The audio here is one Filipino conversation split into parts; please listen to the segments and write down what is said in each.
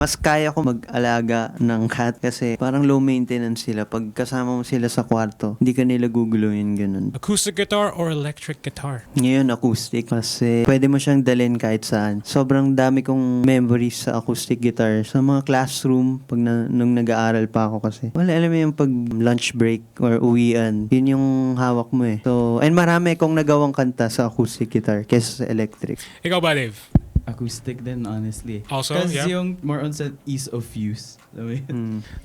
Mas kaya ko mag-alaga ng cat kasi parang low maintenance sila. Pag kasama mo sila sa kwarto, hindi ka nila guguluhin, ganun. Acoustic guitar or electric guitar? Ngayon, acoustic kasi pwede mo siyang dalhin kahit saan. Sobrang dami kong memories sa acoustic guitar. Sa mga classroom, nung nag-aaral pa ako kasi. Wala, alam mo yung pag lunch break or uwian, yun yung hawak mo eh. So, and marami kong nagawang kanta sa acoustic guitar kesa sa electric. Ikaw ba, Dave? Acoustic din, honestly. Also, Because yeah. yung more on sa ease of use.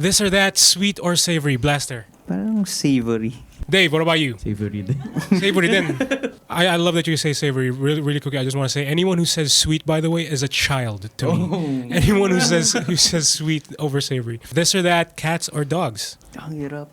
This or that, sweet or savory? Blaster. Parang savory. Dave, what about you? Savory din. Savory then. I love that you say savory. Really, really quickly, I just want to say, anyone who says sweet, by the way, is a child to me. Anyone who says sweet over savory. This or that, cats or dogs? Ang hirap.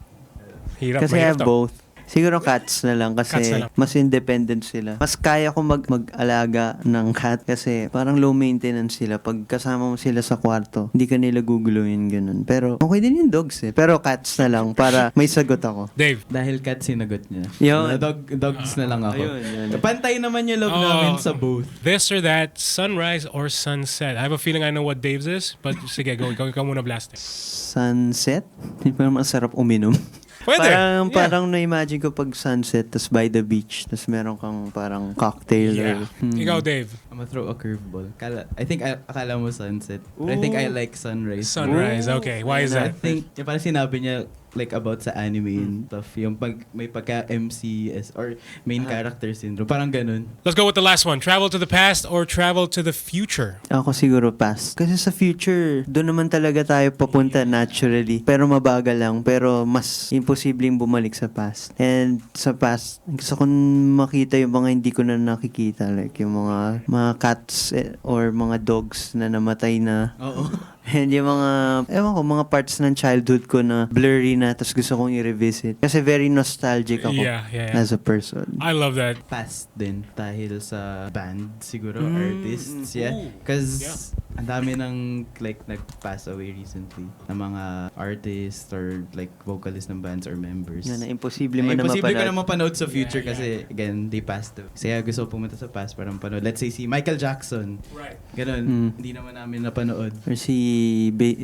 Hirap, Kasi I mahirap have to. both. Siguro cats na lang kasi Cats na lang. mas independent sila. Mas kaya ko mag-alaga ng cat kasi parang low maintenance sila. Pag kasama mo sila sa kwarto, hindi ka nila guguluhin, ganun. Pero okay din yung dogs eh. Pero cats na lang para may sagot ako. Dave. Dahil cat sinagot niya. Yun. Dogs na lang ako. Ayun. Pantay naman yung love namin sa both. This or that, sunrise or sunset? I have a feeling I know what Dave's is, but sige, go muna, Blaster. Sunset? Hindi pa naman sarap uminom. Pwede. Parang na-imagine ko pag sunset, tas by the beach, tas meron kang parang cocktail. Yeah. Ikaw, Dave. I'm gonna throw a curveball. Akala mo sunset. But I think I like sunrise. Sunrise, okay. Why is I that? think, yung parang sinabi niya, like about sa anime and stuff, yung may pagka-MCS or main character syndrome. Parang ganun. Let's go with the last one. Travel to the past or travel to the future? Ako siguro past. Kasi sa future, doon naman talaga tayo papunta naturally. Pero mabagal lang. Pero mas imposibleng bumalik sa past. And sa past, gusto ko makita yung mga hindi ko na nakikita. Like yung mga cats or mga dogs na namatay na. Oo. And yung mga parts ng childhood ko na blurry na, tapos gusto kong i-revisit. Kasi very nostalgic ako Yeah. as a person. I love that. Past din dahil sa band siguro, artists, yeah. Because ang dami ng like nag-pass away recently na mga artists or like vocalists ng bands or members. Na imposible man na Imposible ko mapanood. na mapanood sa future kasi again, they passed away. Kaya gusto ko pumunta sa past para mapanood. Let's say si Michael Jackson. Right. Ganun, hindi naman namin napanood. Or si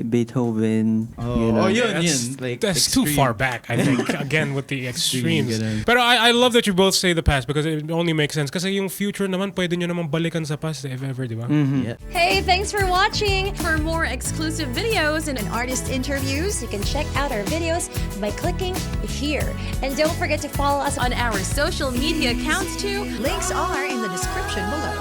Beethoven. Yun. Like, That's too extreme. far back, I think. Again, with the extremes. Ganun. Pero I love that you both say the past because it only makes sense. Kasi yung future naman, pwede nyo naman balikan sa past if ever, di ba? Yeah. Hey, thanks for watching! For more exclusive videos and artist interviews, you can check out our videos by clicking here. And don't forget to follow us on our social media accounts too. Links are in the description below.